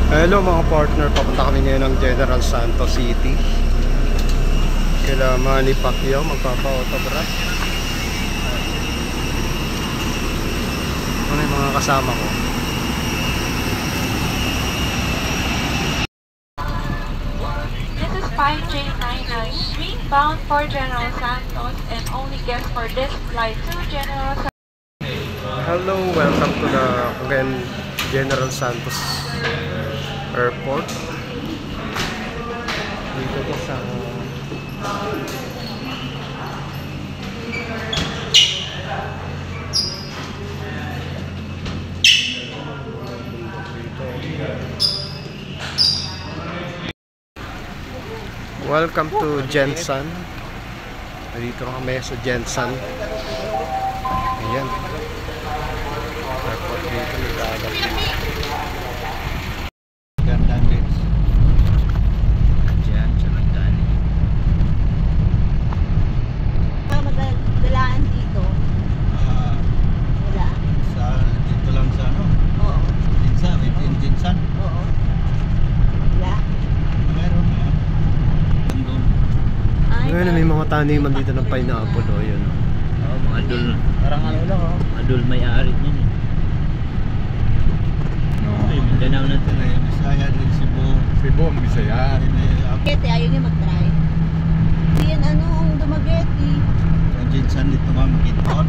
Hello mga partner, papunta kami ngayon ng General Santos City. Kila Manny Pacquiao, magpapa-autograph. Ano yung mga kasama ko? This is 5J99, street bound for General Santos and only guest for this flight to General Santos. Hello, welcome to the General Santos Airport. Dito to sa welcome to Jensen. Dito kami sa Jensen. Ayan. Airport dito naglalap. Gandang bits. Diyan, sa Magdani. Magdalaan dito. Wala. Dito lang sa ano? Oo. Jinsan? Oo. Wala. Meron na. Doon. Ngayon may mga taniman dito ng pineapple o yun. Oo, mga dul. Parang ano lang oh. Mga dul may-ari niyan eh. No. Ay, Mindanao na ito. Bisaya din Cebu. Cebu, Bisaya. Kete, ayaw niya mag-try. Hindi yan ang dumageti. Ang Jinsan dito ma'am, Kinton.